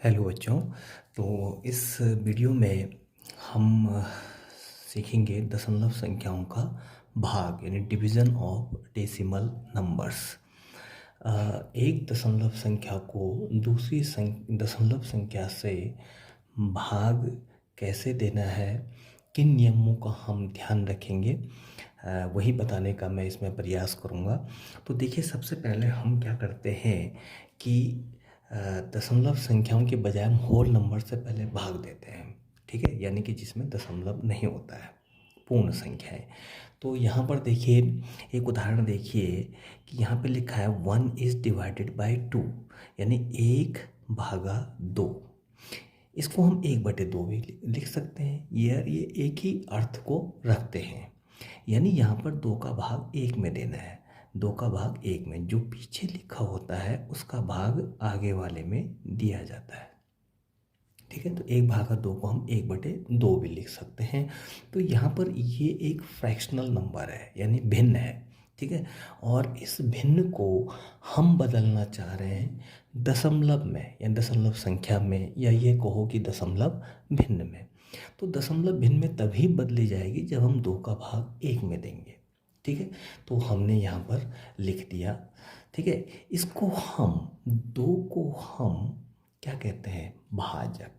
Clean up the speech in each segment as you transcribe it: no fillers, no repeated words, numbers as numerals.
Hello बच्चों। तो इस वीडियो में हम सीखेंगे दशमलव संख्याओं का भाग यानी डिवीज़न ऑफ डेसिमल नंबर्स। एक दशमलव संख्या को दूसरी दशमलव संख्या से भाग कैसे देना है, किन नियमों का हम ध्यान रखेंगे, वही बताने का मैं इसमें प्रयास करूँगा। तो देखिए, सबसे पहले हम क्या करते हैं कि दशमलव संख्याओं के बजाय हम होल नंबर से पहले भाग देते हैं, ठीक है, यानी कि जिसमें दशमलव नहीं होता है, पूर्ण संख्याएं। तो यहाँ पर देखिए, एक उदाहरण देखिए कि यहाँ पे लिखा है 1 इज डिवाइडेड बाय 2, यानी 1/2। इसको हम 1/2 भी लिख सकते हैं। ये एक ही अर्थ को रखते हैं, यानी यहाँ पर 2 का भाग 1 में देना है। 2 का भाग 1 में, जो पीछे लिखा होता है उसका भाग आगे वाले में दिया जाता है, ठीक है। तो 1/2 को हम 1/2 भी लिख सकते हैं। तो यहाँ पर ये एक फ्रैक्शनल नंबर है, यानी भिन्न है, ठीक है। और इस भिन्न को हम बदलना चाह रहे हैं दशमलव में या दशमलव संख्या में, या ये कहो कि दशमलव भिन्न में। तो दशमलव भिन्न में तभी बदली जाएगी जब हम 2 का भाग 1 में देंगे, ठीक है। तो हमने यहाँ पर लिख दिया, ठीक है। इसको हम 2 को हम क्या कहते हैं, भाजक,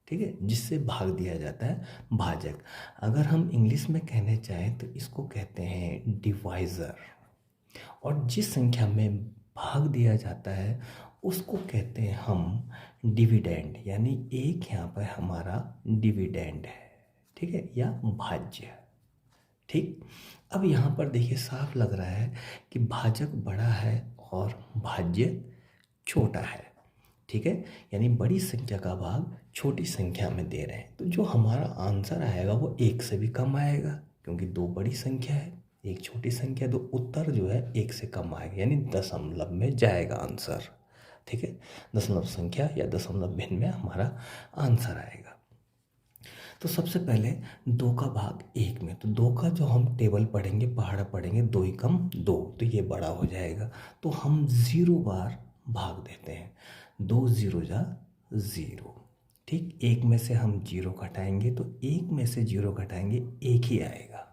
ठीक है, जिससे भाग दिया जाता है भाजक। अगर हम इंग्लिश में कहने चाहें तो इसको कहते हैं डिवाइज़र। और जिस संख्या में भाग दिया जाता है उसको कहते हैं हम डिविडेंड, यानी एक यहाँ पर हमारा डिविडेंड है, ठीक है, या भाज्य, ठीक। अब यहाँ पर देखिए, साफ लग रहा है कि भाजक बड़ा है और भाज्य छोटा है, ठीक है। यानी बड़ी संख्या का भाग छोटी संख्या में दे रहे हैं। तो जो हमारा आंसर आएगा वो 1 से भी कम आएगा, क्योंकि 2 बड़ी संख्या है, 1 छोटी संख्या। तो उत्तर जो है 1 से कम आएगा, यानी दशमलव में जाएगा आंसर, ठीक है। दशमलव संख्या या दशमलव भिन्न में हमारा आंसर आएगा। तो सबसे पहले 2 का भाग 1 में, तो 2 का जो हम टेबल पढ़ेंगे, पहाड़ा पढ़ेंगे, 2 ही कम 2, तो ये बड़ा हो जाएगा। तो हम 0 बार भाग देते हैं, 2 0 जा 0, ठीक। 1 में से हम 0 घटाएंगे तो 1 में से 0 घटाएंगे 1 ही आएगा,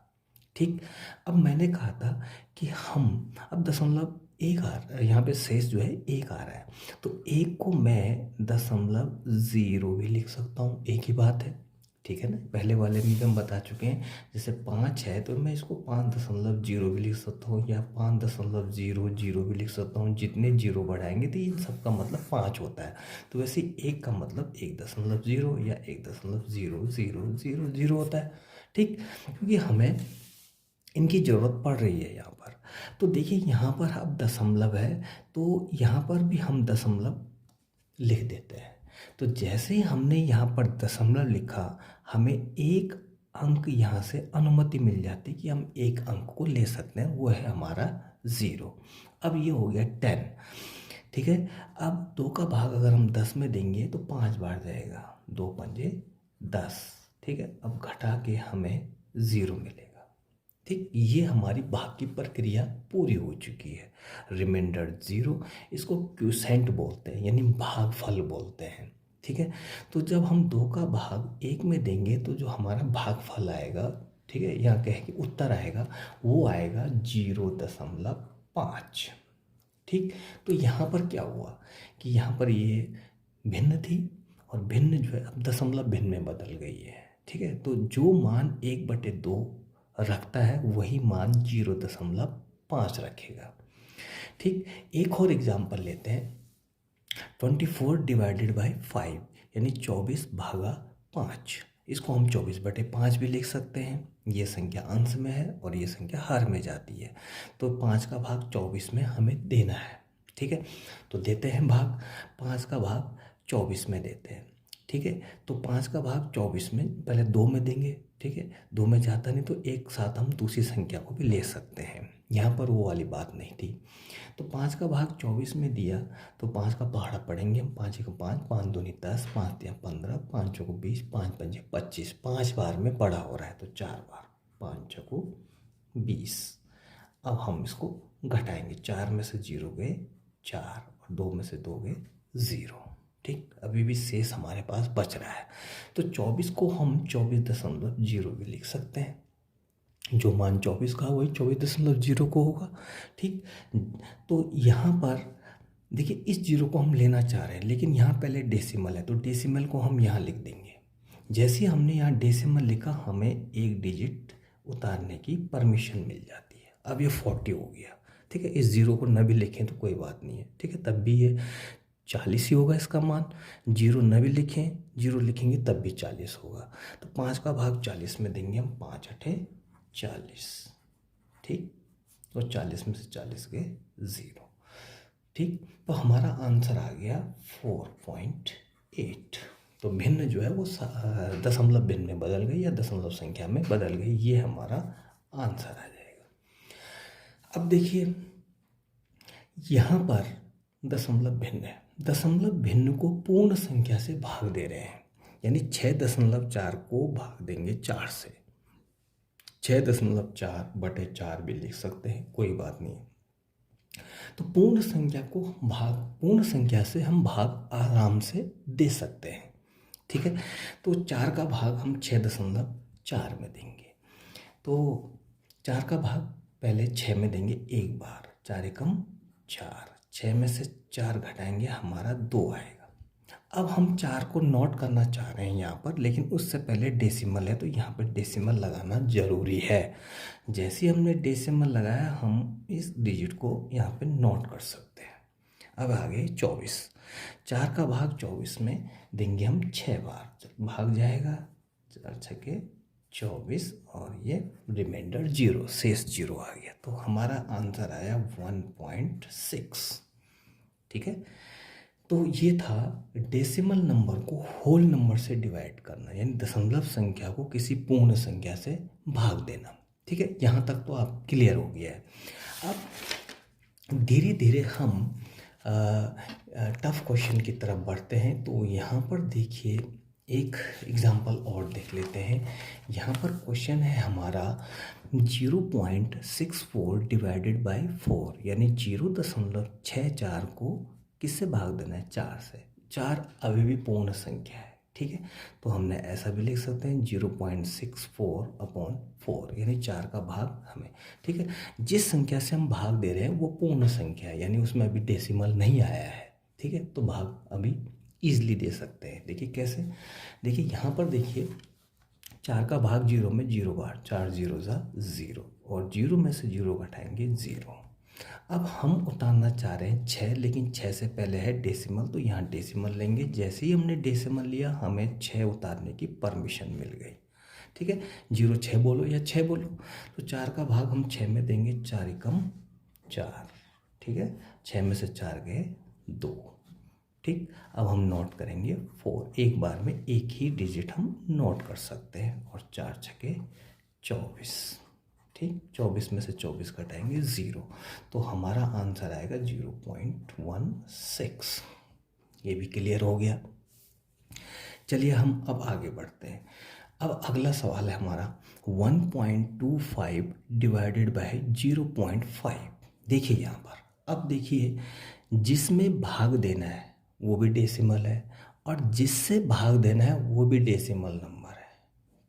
ठीक। अब मैंने कहा था कि हम अब दशमलव 1 आ रहा है, यहाँ पे शेष जो है 1 आ रहा है, तो 1 को मैं 0.0 भी लिख सकता हूँ, एक ही बात है, ठीक है ना। पहले वाले में भी हम बता चुके हैं, जैसे 5 है तो मैं इसको 5.0 भी लिख सकता हूँ, या 5.00 भी लिख सकता हूँ। जितने जीरो बढ़ाएंगे तो इन सब का मतलब 5 होता है। तो वैसे 1 का मतलब 1.0 या 1.0000 होता है, ठीक। क्योंकि हमें इनकी ज़रूरत पड़ रही है यहाँ पर। तो देखिए, यहाँ पर अब दशमलव है तो यहाँ पर भी हम दशमलव लिख देते हैं। तो जैसे ही हमने यहाँ पर दशमलव लिखा, हमें एक अंक यहाँ से अनुमति मिल जाती कि हम एक अंक को ले सकते हैं, वो है हमारा 0। अब ये हो गया 10, ठीक है। अब 2 का भाग अगर हम 10 में देंगे तो 5 बार जाएगा, 2 पंजे 10, ठीक है। अब घटा के हमें 0 मिलेगा, ठीक। ये हमारी भाग की प्रक्रिया पूरी हो चुकी है। रिमाइंडर 0, इसको क्यूसेंट बोलते हैं, यानी भागफल बोलते हैं, ठीक है। तो जब हम 2 का भाग 1 में देंगे तो जो हमारा भागफल आएगा, ठीक है, यहाँ कहे कि उत्तर आएगा, वो आएगा 0.5, ठीक। तो यहाँ पर क्या हुआ कि यहाँ पर ये भिन्न थी, और भिन्न जो है अब दशमलव भिन्न में बदल गई है, ठीक है। तो जो मान 1/2 रखता है वही मान 0.5 रखेगा, ठीक। एक और एग्जाम्पल लेते हैं, 24 डिवाइडेड बाई 5, यानी 24/5। इसको हम 24/5 भी लिख सकते हैं। ये संख्या अंश में है और ये संख्या हर में जाती है, तो 5 का भाग 24 में हमें देना है, ठीक है। तो देते हैं भाग, 5 का भाग 24 में देते हैं, ठीक है। तो 5 का भाग 24 में पहले 2 में देंगे, ठीक है। 2 में जाता नहीं तो एक साथ हम दूसरी संख्या को भी ले सकते हैं, यहाँ पर वो वाली बात नहीं थी। तो 5 का भाग 24 में दिया तो 5 का पहाड़ा पढ़ेंगे हम, 5 1 5, 5 2 10, 5 3 15, 5 चौको 20, 5 5 25, 5 बार में बड़ा हो रहा है तो 4 बार, 5 चौको 20। अब हम इसको घटाएंगे, 4 में से 0 गए 4 और 2 में से 2 गए 0। ठीक, अभी भी शेष हमारे पास बच रहा है। तो 24 को हम 24.0 भी लिख सकते हैं। जो मान 24 का वही 24.0 को होगा। ठीक, तो यहाँ पर देखिए इस जीरो को हम लेना चाह रहे हैं, लेकिन यहाँ पहले डेसिमल है तो डेसिमल को हम यहाँ लिख देंगे। जैसे ही हमने यहाँ डेसिमल लिखा हमें एक डिजिट उतारने की परमिशन मिल जाती है। अब ये 40 हो गया। ठीक है, इस जीरो को न भी लिखें तो कोई बात नहीं है। ठीक है, तब भी ये 40 ही होगा इसका मान। जीरो न भी लिखें, जीरो लिखेंगे तब भी 40 होगा। तो 5 का भाग 40 में देंगे हम, 5 8 40। ठीक, तो 40 में से 40 गए 0। ठीक, तो हमारा आंसर आ गया 4.8। तो भिन्न जो है वो दशमलव भिन्न में बदल गई या दशमलव संख्या में बदल गई, ये हमारा आंसर आ जाएगा। अब देखिए यहाँ पर दशमलव भिन्न है। दशमलव भिन्न को पूर्ण संख्या से भाग दे रहे हैं, यानी 6.4 को भाग देंगे 4 से। 6.4/4 भी लिख सकते हैं, कोई बात नहीं। तो पूर्ण संख्या से हम भाग आराम से दे सकते हैं। ठीक है, तो 4 का भाग हम 6.4 में देंगे। तो 4 का भाग पहले 6 में देंगे एक बार, 4 एकम 4, 6 में से 4 घटाएंगे हमारा 2 आएगा। अब हम 4 को नोट करना चाह रहे हैं यहाँ पर, लेकिन उससे पहले डेसिमल है तो यहाँ पर डेसिमल लगाना ज़रूरी है। जैसे ही हमने डेसिमल लगाया हम इस डिजिट को यहाँ पे नोट कर सकते हैं। अब आगे 24, 4 का भाग 24 में देंगे हम 6 बार, भाग जाएगा 4 छके 24 और ये रिमाइंडर 0, शेष 0 आ गया। तो हमारा आंसर आया 1.6। ठीक है, तो ये था डेसिमल नंबर को होल नंबर से डिवाइड करना, यानी दशमलव संख्या को किसी पूर्ण संख्या से भाग देना। ठीक है, यहाँ तक तो आप क्लियर हो गया है। अब धीरे धीरे हम टफ क्वेश्चन की तरफ बढ़ते हैं। तो यहाँ पर देखिए एक एग्जांपल और देख लेते हैं। यहाँ पर क्वेश्चन है हमारा 0.64 डिवाइडेड बाई 4, यानी 0.64 को किससे भाग देना है, 4 से। 4 अभी भी पूर्ण संख्या है। ठीक है, तो हमने ऐसा भी लिख सकते हैं 0.64/4, यानी 4 का भाग हमें। ठीक है, जिस संख्या से हम भाग दे रहे हैं वो पूर्ण संख्या है, यानी उसमें अभी डेसिमल नहीं आया है। ठीक है, तो भाग अभी ईजिली दे सकते हैं। देखिए कैसे, देखिए यहाँ पर देखिए 4 का भाग 0 में 0 बार, 4 0 0, और 0 में से 0 घटाएंगे 0। अब हम उतारना चाह रहे हैं 6, लेकिन 6 से पहले है डेसिमल, तो यहाँ डेसिमल लेंगे। जैसे ही हमने डेसिमल लिया हमें 6 उतारने की परमिशन मिल गई। ठीक है, 0 6 बोलो या 6 बोलो। तो 4 का भाग हम 6 में देंगे, 4 एकम 4। ठीक है, 6 में से 4 गए 2। ठीक, अब हम नोट करेंगे 4, एक बार में एक ही डिजिट हम नोट कर सकते हैं, और 4 छके 24। ठीक, 24 में से 24 घटाएंगे 0, तो हमारा आंसर आएगा 0.16। ये भी क्लियर हो गया। चलिए हम अब आगे बढ़ते हैं। अब अगला सवाल है हमारा 1.25 डिवाइडेड बाय 0.5। देखिए यहाँ पर, अब देखिए जिसमें भाग देना है वो भी डेसिमल है, और जिससे भाग देना है वो भी डेसिमल नंबर है।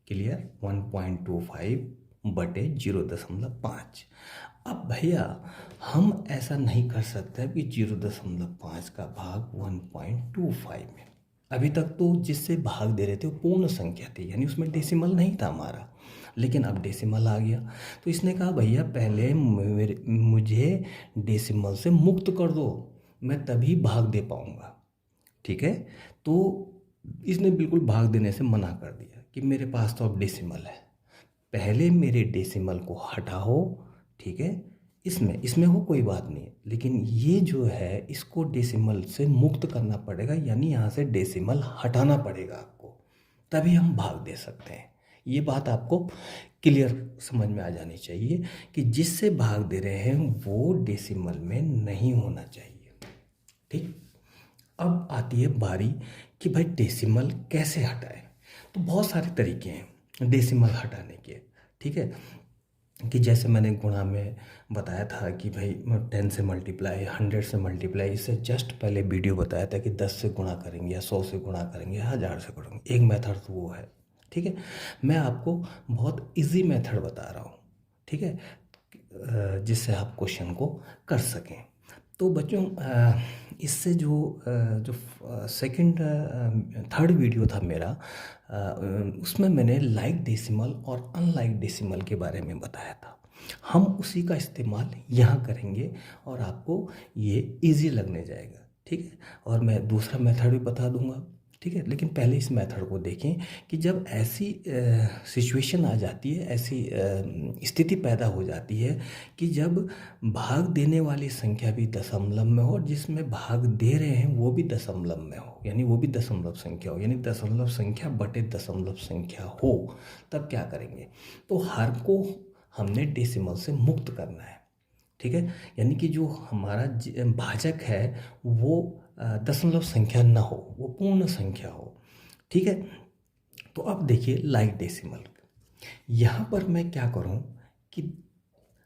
क्लियर, 1.25/0.5। अब भैया हम ऐसा नहीं कर सकते कि 0.5 का भाग 1.25 में। अभी तक तो जिससे भाग दे रहे थे वो पूर्ण संख्या थी, यानी उसमें डेसिमल नहीं था हमारा, लेकिन अब डेसिमल आ गया। तो इसने कहा भैया पहले मुझे डेसिमल से मुक्त कर दो, मैं तभी भाग दे पाऊँगा। ठीक है, तो इसने बिल्कुल भाग देने से मना कर दिया कि मेरे पास तो अब डेसिमल है, पहले मेरे डेसिमल को हटाओ। ठीक है, इसमें हो कोई बात नहीं, लेकिन ये जो है इसको डेसिमल से मुक्त करना पड़ेगा, यानी यहाँ से डेसिमल हटाना पड़ेगा आपको, तभी हम भाग दे सकते हैं। ये बात आपको क्लियर समझ में आ जानी चाहिए कि जिससे भाग दे रहे हैं वो डेसिमल में नहीं होना चाहिए। ठीक, अब आती है बारी कि भाई डेसिमल कैसे हटाएं। तो बहुत सारे तरीके हैं डेसिमल हटाने के। ठीक है, कि जैसे मैंने गुणा में बताया था कि भाई 10 से मल्टीप्लाई, 100 से मल्टीप्लाई, इससे जस्ट पहले वीडियो बताया था कि 10 से गुणा करेंगे या 100 से गुणा करेंगे या 1000 से करेंगे। एक मेथड तो वो है, ठीक है। मैं आपको बहुत इजी मेथड बता रहा हूँ, ठीक है, जिससे आप क्वेश्चन को कर सकें। तो बच्चों इससे जो सेकंड थर्ड वीडियो था मेरा, उसमें मैंने लाइक डेसिमल और अनलाइक डेसिमल के बारे में बताया था। हम उसी का इस्तेमाल यहाँ करेंगे और आपको ये इजी लगने जाएगा, ठीक है। और मैं दूसरा मेथड भी बता दूंगा, ठीक है। लेकिन पहले इस मेथड को देखें कि जब ऐसी सिचुएशन आ जाती है, ऐसी स्थिति पैदा हो जाती है कि जब भाग देने वाली संख्या भी दशमलव में हो और जिसमें भाग दे रहे हैं वो भी दशमलव में हो, यानी वो भी दशमलव संख्या हो, यानी दशमलव संख्या बटे दशमलव संख्या हो, तब क्या करेंगे? तो हर को हमने डेसिमल से मुक्त करना है, ठीक है। यानी कि जो हमारा भाजक है वो दशमलव संख्या ना हो, वो पूर्ण संख्या हो, ठीक है। तो अब देखिए लाइक डेसिमल, यहाँ पर मैं क्या करूँ कि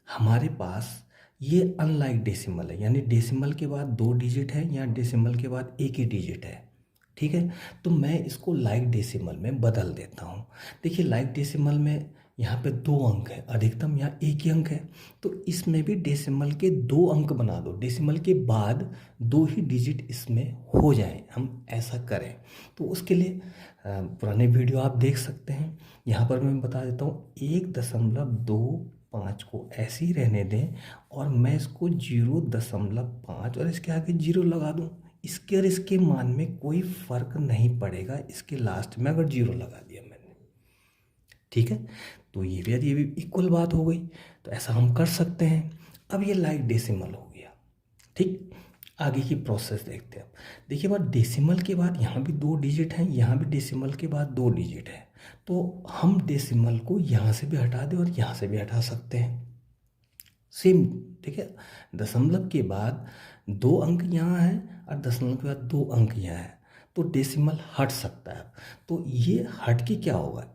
हमारे पास ये अनलाइक डेसिमल है, यानी डेसिमल के बाद 2 डिजिट है या डेसिमल के बाद एक ही डिजिट है, ठीक है। तो मैं इसको लाइक डेसिमल में बदल देता हूँ। देखिए लाइक डेसिमल में यहाँ पे 2 अंक है, अधिकतम यहाँ एक ही अंक है, तो इसमें भी डेसिमल के 2 अंक बना दो, डेसिमल के बाद 2 ही डिजिट इसमें हो जाए, हम ऐसा करें। तो उसके लिए पुराने वीडियो आप देख सकते हैं। यहाँ पर मैं बता देता हूँ, 1.25 को ऐसे ही रहने दें और मैं इसको 0.5 और इसके आगे 0 लगा दूँ। इसके और इसके मान में कोई फर्क नहीं पड़ेगा, इसके लास्ट में अगर 0 लगा दिया मैंने, ठीक है। तो ये भी इक्वल बात हो गई, तो ऐसा हम कर सकते हैं। अब ये लाइक डेसिमल हो गया, ठीक। आगे की प्रोसेस देखते हैं। अब देखिए बात, डेसिमल के बाद यहाँ भी 2 डिजिट हैं, यहाँ भी डेसिमल के बाद 2 डिजिट है, तो हम डेसिमल को यहाँ से भी हटा दें और यहाँ से भी हटा सकते हैं, सेम, ठीक है। दशमलव के बाद 2 अंक यहाँ है और दशमलव के बाद 2 अंक यहाँ है, तो डेसिमल हट सकता है। तो ये हट के क्या होगा,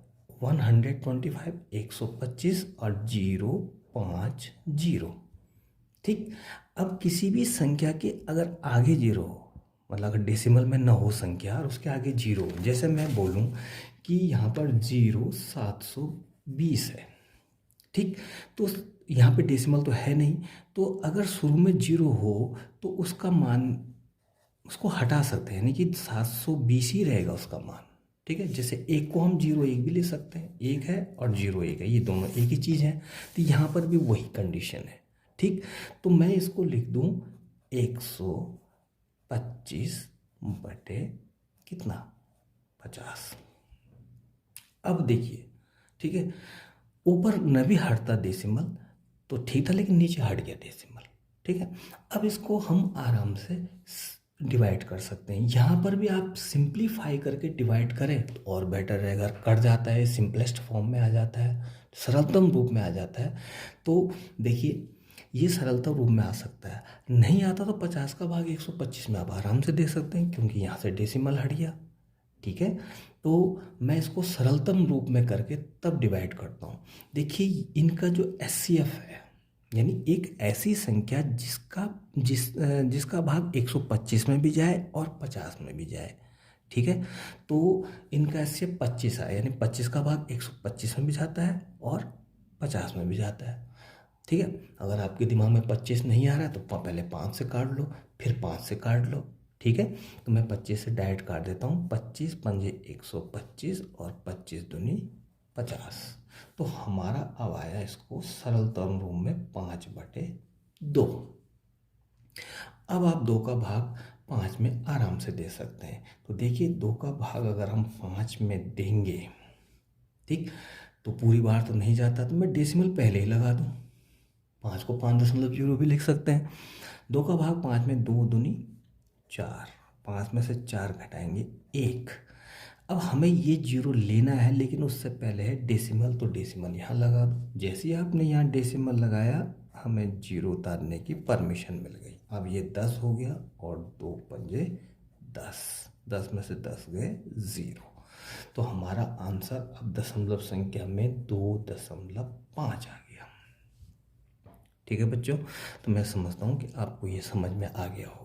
125, 125 और 050, ठीक। अब किसी भी संख्या के अगर आगे 0 हो, मतलब अगर डेसिमल में ना हो संख्या और उसके आगे 0 हो, जैसे मैं बोलूँ कि यहाँ पर 0720 है, ठीक। तो यहाँ पे डेसिमल तो है नहीं, तो अगर शुरू में 0 हो तो उसका मान, उसको हटा सकते हैं, यानी कि 720 ही रहेगा उसका मान, ठीक है। जैसे एक को हम 01 भी ले सकते हैं, 1 है और 01 है, ये दोनों एक ही चीज़ है, तो यहाँ पर भी वही कंडीशन है, ठीक। तो मैं इसको लिख दूँ 125 बटे कितना, 50। अब देखिए, ठीक है, ऊपर न भी हटता डेसिमल तो ठीक था, लेकिन नीचे हट गया डेसिमल, ठीक है। अब इसको हम आराम से डिवाइड कर सकते हैं। यहाँ पर भी आप सिंप्लीफाई करके डिवाइड करें तो और बेटर रहेगा, कट जाता है, सिंपलेस्ट फॉर्म में आ जाता है, सरलतम रूप में आ जाता है। तो देखिए ये सरलतम रूप में आ सकता है, नहीं आता तो 50 का भाग 125 में आप आराम से दे सकते हैं, क्योंकि यहाँ से डेसिमल हट गया, ठीक है। तो मैं इसको सरलतम रूप में करके तब डिवाइड करता हूँ। देखिए इनका जो एचसीएफ है, यानी एक ऐसी संख्या जिसका भाग 125 में भी जाए और 50 में भी जाए, ठीक है। तो इनका एचसीएफ 25 है, यानी 25 का भाग 125 में भी जाता है और 50 में भी जाता है, ठीक है। अगर आपके दिमाग में 25 नहीं आ रहा है तो पहले 5 से काट लो, फिर 5 से काट लो, ठीक है। तो मैं 25 से डायरेक्ट काट देता हूँ, 25 पंजे 125 और 25 दूनी 50। तो हमारा अब आया इसको सरलतम रूप में 5/2। अब आप 2 का भाग 5 में आराम से दे सकते हैं। तो देखिए 2 का भाग अगर हम 5 में देंगे, ठीक, तो पूरी बार तो नहीं जाता, तो मैं डेसिमल पहले ही लगा दूँ, 5 को 5.0 भी लिख सकते हैं। 2 का भाग 5 में, 2 दूनी 4, 5 में से 4 घटाएंगे 1। अब हमें ये 0 लेना है, लेकिन उससे पहले है डेसिमल, तो डेसिमल यहाँ लगा दो। जैसे ही आपने यहाँ डेसिमल लगाया हमें 0 उतारने की परमिशन मिल गई। अब ये 10 हो गया और 2 पंजे 10, 10 में से 10 गए 0। तो हमारा आंसर अब दशमलव संख्या में 2.5 आ गया। ठीक है बच्चों, तो मैं समझता हूँ कि आपको ये समझ में आ गया होगा।